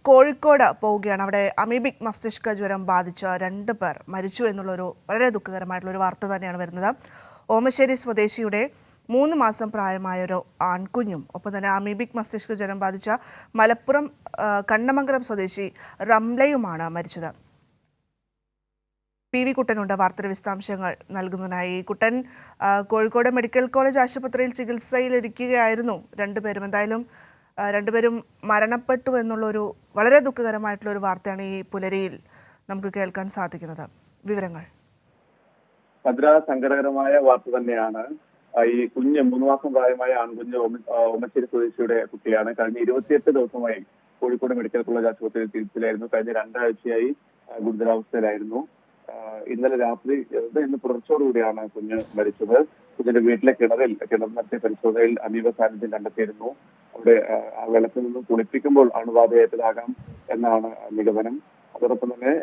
കോഴിക്കോട് പോവുകയാണ്. അവിടെ അമീബിക് മസ്തിഷ്ക ജ്വരം ബാധിച്ച 2 പേർ മരിച്ചു എന്നുള്ളൊരു വളരെ ദുഃഖകരമായിട്ടുള്ളൊരു വാർത്ത തന്നെയാണ് വരുന്നത്. ഓമശ്ശേരി സ്വദേശിയുടെ 3 മാസം പ്രായമായൊരു ആൺകുഞ്ഞും ഒപ്പം തന്നെ അമീബിക് മസ്തിഷ്ക ജ്വരം ബാധിച്ച മലപ്പുറം കണ്ണമംഗലം സ്വദേശി റംലയുമാണ് മരിച്ചത്. പി വി കുട്ടനുണ്ട് വാർത്തയുടെ വിശദാംശങ്ങൾ നൽകുന്നതിനായി. കുട്ടൻ, കോഴിക്കോട് മെഡിക്കൽ കോളേജ് ആശുപത്രിയിൽ ചികിത്സയിലിരിക്കുകയായിരുന്നു രണ്ടുപേരും. എന്തായാലും രണ്ടുപേരും മരണപ്പെട്ടു എന്നുള്ളൊരു വളരെ ദുഃഖകരമായിട്ടുള്ളൊരു വാർത്തയാണ് ഈ പുലരിയിൽ നമുക്ക് കേൾക്കാൻ സാധിക്കുന്നത്. വിവരങ്ങൾ സങ്കടകരമായ വാർത്ത തന്നെയാണ്. ഈ കുഞ്ഞ് 3 മാസം പ്രായമായ ആൺകുഞ്ഞ് ഓമശ്ശേരി സ്വദേശിയുടെ കുട്ടിയാണ്. കഴിഞ്ഞ 28 ദിവസമായി കോഴിക്കോട് മെഡിക്കൽ കോളേജ് ആശുപത്രിയിൽ ചികിത്സയിലായിരുന്നു. കഴിഞ്ഞ 2 ആഴ്ചയായി ഗുരുതരാവസ്ഥയിലായിരുന്നു. ഇന്നലെ രാത്രി ഇന്ന് പുലർച്ചോടുകൂടിയാണ് കുഞ്ഞ് മരിച്ചത്. കുഞ്ഞിന്റെ വീട്ടിലെ കിണർ നടത്തിയ പരിശോധനയിൽ അമീബ സാന്നിധ്യം കണ്ടെത്തിയിരുന്നു. അവിടെ ആ വെള്ളത്തിൽ നിന്ന് കുളിപ്പിക്കുമ്പോൾ അണുബാധയേറ്റതാകാം എന്നാണ് നിഗമനം. അതോടൊപ്പം തന്നെ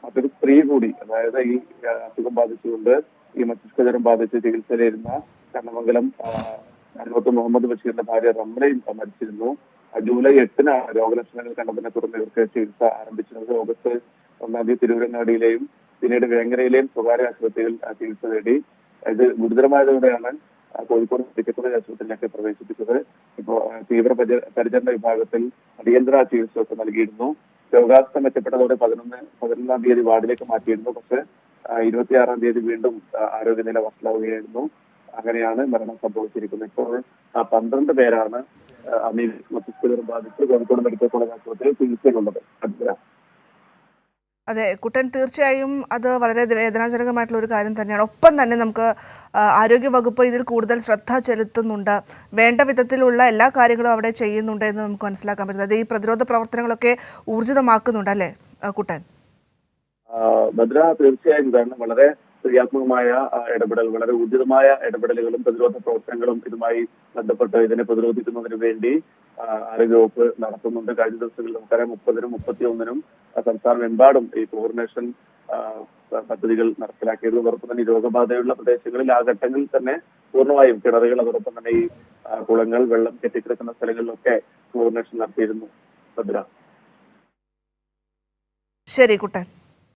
മറ്റൊരു സ്ത്രീ കൂടി, അതായത് ഈ അസുഖം ബാധിച്ചുകൊണ്ട് ഈ മസ്തിഷ്ക ജ്വരം ബാധിച്ച് ചികിത്സയിലിരുന്ന കണ്ണമംഗലം മുഹമ്മദ് ബഷീറിന്റെ ഭാര്യ റംലയും മരിച്ചിരുന്നു. ജൂലൈ 8 രോഗലക്ഷണങ്ങൾ കണ്ടതിനെ തുടർന്ന് ഇവർക്ക് ചികിത്സ ആരംഭിച്ചിരുന്നത്. ഓഗസ്റ്റ് 1 തിരുവരങ്ങാടിയിലെയും പിന്നീട് വേങ്ങരയിലെയും സ്വകാര്യ ആശുപത്രിയിൽ ചികിത്സ തേടി. ഇത് ഗുരുതരമായതോടെയാണ് കോഴിക്കോട് മെഡിക്കൽ കോളേജ് ആശുപത്രിയിലേക്ക് പ്രവേശിപ്പിച്ചത്. ഇപ്പോൾ തീവ്ര പരിചരണ വിഭാഗത്തിൽ അടിയന്തര ചികിത്സയൊക്കെ നൽകിയിരുന്നു. രോഗാവസ്ഥ മെച്ചപ്പെട്ടതോടെ 11-ാം തീയതി വാർഡിലേക്ക് മാറ്റിയിരുന്നു. പക്ഷേ 26-ാം തീയതി വീണ്ടും ആരോഗ്യനില വഷളാവുകയായിരുന്നു. അങ്ങനെയാണ് മരണം സംഭവിച്ചിരിക്കുന്നത്. ഇപ്പോൾ 12 പേരാണ് അമീബിക് മസ്തിഷ്ക ജ്വരം ബാധിച്ച് കോഴിക്കോട് മെഡിക്കൽ കോളേജ് ആശുപത്രിയിൽ ചികിത്സയിലുള്ളത്. അതെ കുട്ടൻ, തീർച്ചയായും അത് വളരെ വേദനാജനകമായിട്ടുള്ള ഒരു കാര്യം തന്നെയാണ്. ഒപ്പം തന്നെ നമുക്ക് ആരോഗ്യവകുപ്പ് ഇതിൽ കൂടുതൽ ശ്രദ്ധ ചെലുത്തുന്നുണ്ട്, വേണ്ട വിധത്തിലുള്ള എല്ലാ കാര്യങ്ങളും അവിടെ ചെയ്യുന്നുണ്ട് എന്ന് നമുക്ക് മനസ്സിലാക്കാൻ പറ്റുന്നത്. ഈ പ്രതിരോധ പ്രവർത്തനങ്ങളൊക്കെ ഊർജിതമാക്കുന്നുണ്ട് അല്ലേ കുട്ടൻ? ഭദ്ര, തീർച്ചയായും. കാരണം വളരെ ക്രിയാത്മകമായ ഇടപെടൽ, വളരെ ഊർജിതമായ ഇടപെടലുകളും പ്രതിരോധ പ്രവർത്തനങ്ങളും ഇതുമായി ബന്ധപ്പെട്ട് ഇതിനെ പ്രതിരോധിക്കുന്നതിന് വേണ്ടി ആരോഗ്യവകുപ്പ് നടത്തുന്നുണ്ട്. കഴിഞ്ഞ ദിവസങ്ങളിൽ നമുക്കറിയാം 30-നും 31-നും സംസ്ഥാനമെമ്പാടും ഈ കോർഡിനേഷൻ പദ്ധതികൾ നടപ്പിലാക്കിയത്. അതോടൊപ്പം തന്നെ ഈ രോഗബാധയുള്ള പ്രദേശങ്ങളിൽ ആ ഘട്ടങ്ങളിൽ തന്നെ പൂർണ്ണമായും കിണറുകൾ, അതോടൊപ്പം തന്നെ ഈ കുളങ്ങൾ, വെള്ളം കെട്ടിക്കിടക്കുന്ന സ്ഥലങ്ങളിലൊക്കെ കോർഡിനേഷൻ നടത്തിയിരുന്നു. ഭദ്ര. ശരി കുട്ടൻ.